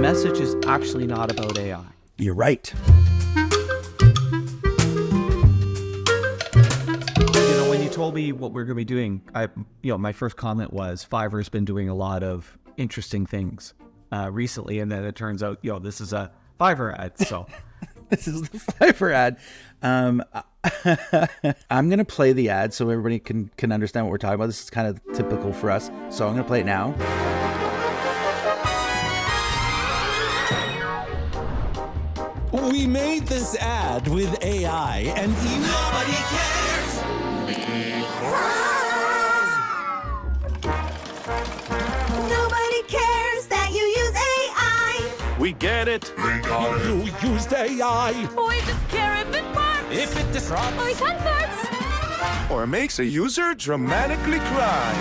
message is actually not about AI. You're right. When you told me what we're going to be doing, my first comment was Fiverr's been doing a lot of interesting things recently, and then it turns out, this is a Fiverr ad. So this is the Fiverr ad. I'm going to play the ad so everybody can understand what we're talking about. This is kind of typical for us. So I'm going to play it now. We made this ad with AI and nobody cares. Nobody cares that you use AI. We get it. You used AI. We just care if it works. If it disrupts. Or it converts. Or makes a user dramatically cry.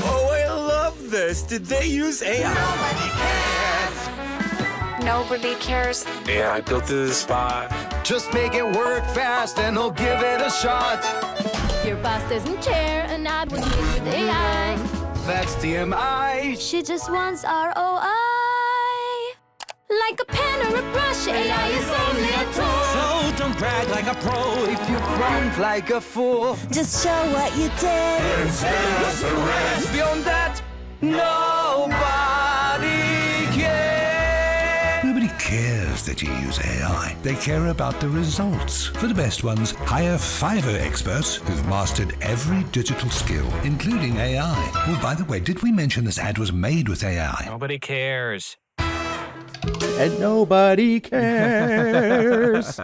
Oh, I love this. Did they use AI? Nobody cares. Nobody cares. AI built this spot. Just make it work fast and I'll give it a shot. Your boss doesn't care. An ad was made with AI. That's TMI. She just wants ROI. Like a pen or a brush, AI is only a tool. So don't brag like a pro if you front like a fool. Just show what you did. Beyond that, nobody cares. Nobody cares that you use AI. They care about the results. For the best ones, hire Fiverr experts who've mastered every digital skill, including AI. Oh, by the way, did we mention this ad was made with AI? Nobody cares. And nobody cares.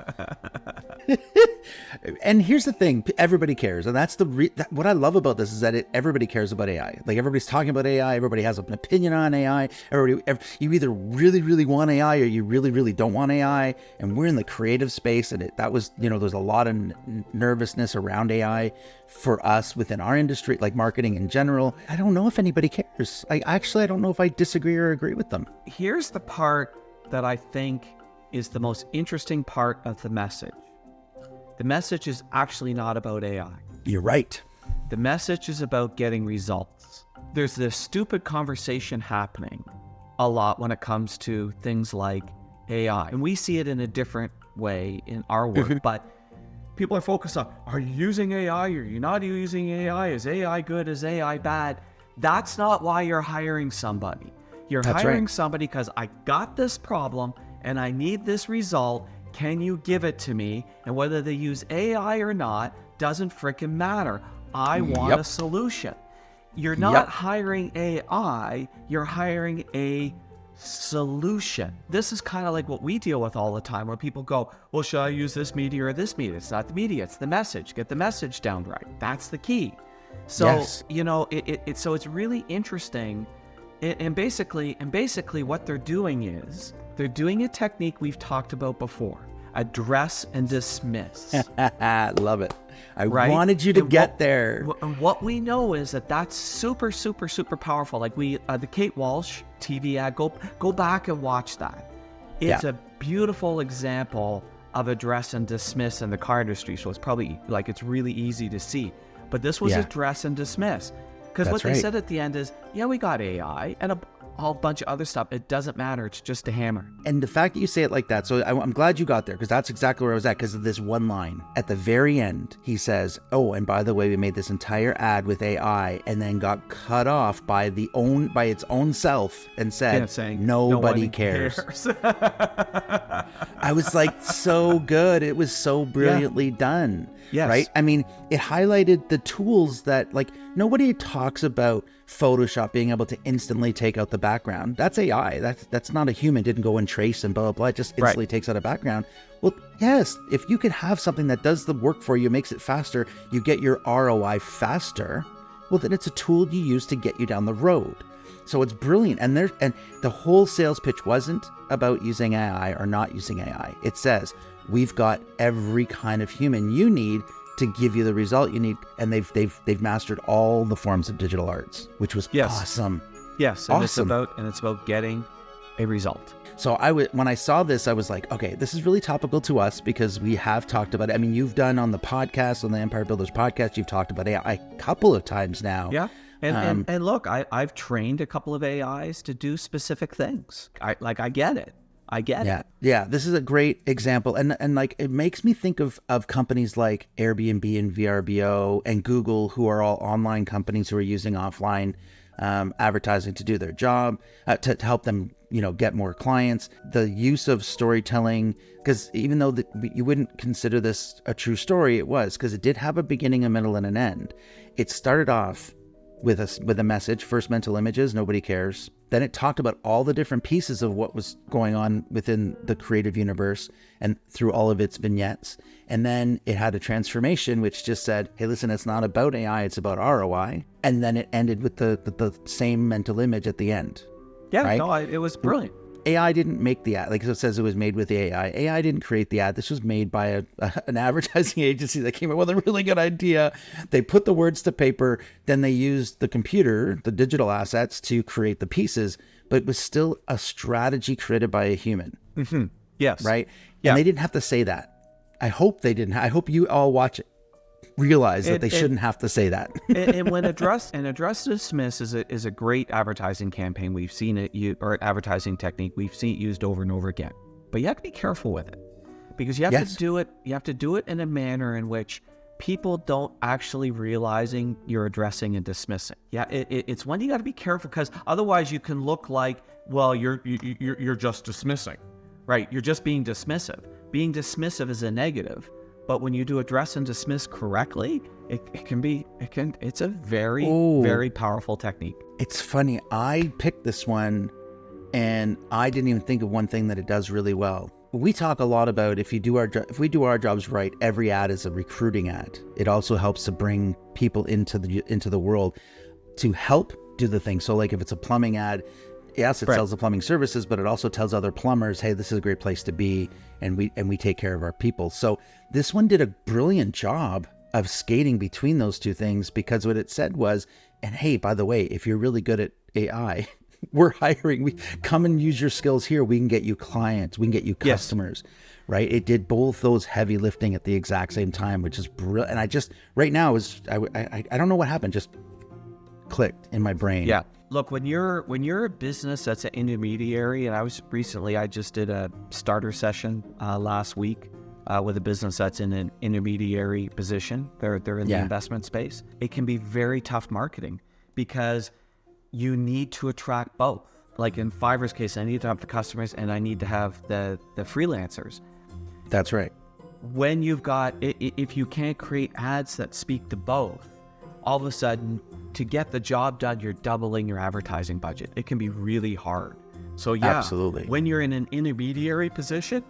And here's the thing, everybody cares. And that's what I love about this is that everybody cares about AI. Like everybody's talking about AI. Everybody has an opinion on AI. You either really, really want AI or you really, really don't want AI. And we're in the creative space. And there's a lot of nervousness around AI for us within our industry, like marketing in general. I don't know if anybody cares. I don't know if I disagree or agree with them. Here's the part that I think is the most interesting part of the message. The message is actually not about AI. You're right. The message is about getting results. There's this stupid conversation happening a lot when it comes to things like AI. And we see it in a different way in our work, but people are focused on, are you using AI? Are you not using AI? Is AI good? Is AI bad? That's not why you're hiring somebody. You're hiring somebody because I got this problem and I need this result. Can you give it to me? And whether they use AI or not doesn't freaking matter. I want a solution. You're not hiring AI, you're hiring a solution. This is kind of like what we deal with all the time where people go, well, should I use this media or this media? It's not the media, it's the message. Get the message down right. That's the key. So, so it's really interesting. And basically what they're doing is they're doing a technique we've talked about before, address and dismiss. Love it. I wanted you to get there. And what we know is that that's super, super, super powerful. Like the Kate Walsh TV ad, go back and watch that. It's a beautiful example of address and dismiss in the car industry. So it's probably it's really easy to see. But this was address and dismiss. Because what they said at the end is, we got AI and a whole bunch of other stuff. It doesn't matter. It's just a hammer. And the fact that you say it like that, so I'm glad you got there because that's exactly where I was at because of this one line. At the very end, he says, oh, and by the way, we made this entire ad with AI and then got cut off by its own self and said, saying, nobody cares. I was like, so good. It was so brilliantly done. Yes. Right? I mean, it highlighted the tools that nobody talks about Photoshop being able to instantly take out the background. That's AI. That's not a human. Didn't go and trace and blah, blah, blah. It just instantly takes out a background. Well, yes, if you could have something that does the work for you, makes it faster, you get your ROI faster, well, then it's a tool you use to get you down the road. So it's brilliant. And the whole sales pitch wasn't about using AI or not using AI. It says, we've got every kind of human you need to give you the result you need, and they've mastered all the forms of digital arts, which was awesome. Yes, and awesome. It's about getting a result. So when I saw this, I was like, okay, this is really topical to us because we have talked about it. I mean, you've done on the podcast, on the Empire Builders podcast, you've talked about AI a couple of times now. Yeah. And look, I've trained a couple of AIs to do specific things. I get it. I get it. Yeah. This is a great example. And like, it makes me think of companies like Airbnb and VRBO and Google, who are all online companies who are using offline advertising to do their job, to help them, get more clients. The use of storytelling, because even though you wouldn't consider this a true story, it was, because it did have a beginning, a middle, and an end. It started off with a message, first mental images, nobody cares. Then it talked about all the different pieces of what was going on within the creative universe and through all of its vignettes. And then it had a transformation, which just said, hey, listen, it's not about AI, it's about ROI. And then it ended with the same mental image at the end. Yeah, right? no, it was brilliant. AI didn't make the ad. Like it says, it was made with the AI. AI didn't create the ad. This was made by an advertising agency that came up with a really good idea. They put the words to paper, then they used the computer, the digital assets, to create the pieces. But it was still a strategy created by a human. Mm-hmm. Yes. Right? Yeah. And they didn't have to say that. I hope they didn't. I hope you all watch it. Realize that they shouldn't have to say that. And when address to dismiss is a great advertising campaign. We've seen it or advertising technique. We've seen it used over and over again. But you have to be careful with it, because you have to do it. You have to do it in a manner in which people don't actually realizing you're addressing and dismissing. Yeah, it's when you got to be careful, because otherwise you can look like, well, you're just dismissing, right? You're just being dismissive. Being dismissive is a negative. But when you do address and dismiss correctly, it's a very, very powerful technique. It's funny. I picked this one and I didn't even think of one thing that it does really well. We talk a lot about if we do our jobs right, every ad is a recruiting ad. It also helps to bring people into the world to help do the thing. So like if it's a plumbing ad, yes, it sells the plumbing services, but it also tells other plumbers, hey, this is a great place to be, and we take care of our people. So this one did a brilliant job of skating between those two things, because what it said was, and hey, by the way, if you're really good at AI, we're hiring. We come and use your skills here. We can get you clients. We can get you customers. Yes. Right? It did both those heavy lifting at the exact same time, which is brilliant. And I just right now I don't know what happened. Just clicked in my brain. Yeah. Look, when you're a business that's an intermediary, and I just did a starter session last week with a business that's in an intermediary position. They're in the investment space. It can be very tough marketing, because you need to attract both. Like in Fiverr's case, I need to have the customers and I need to have the freelancers. That's right. When you've got, if you can't create ads that speak to both, all of a sudden, to get the job done, you're doubling your advertising budget. It can be really hard. So yeah, absolutely. When you're in an intermediary position,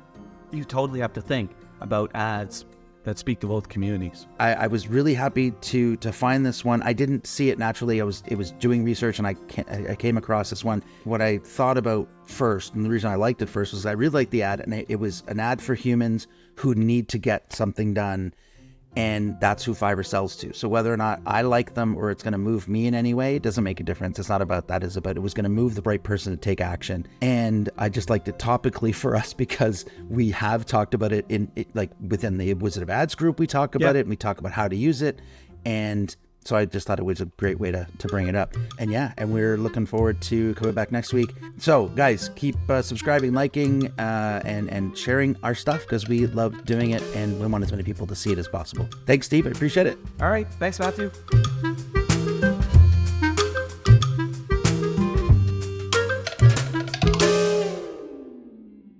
you totally have to think about ads that speak to both communities. I was really happy to find this one. I didn't see it naturally. It was doing research, and I came across this one. What I thought about first, and the reason I liked it first, was I really liked the ad, and it was an ad for humans who need to get something done. And that's who Fiverr sells to. So whether or not I like them or it's going to move me in any way, it doesn't make a difference. It's not about that. It's about it was going to move the right person to take action. And I just liked it topically for us, because we have talked about it within the Wizard of Ads group. We talk about it, and we talk about how to use it. And so I just thought it was a great way to bring it up. And we're looking forward to coming back next week. So guys, keep subscribing, liking, and sharing our stuff, because we love doing it and we want as many people to see it as possible. Thanks, Steve. I appreciate it. All right. Thanks, Matthew.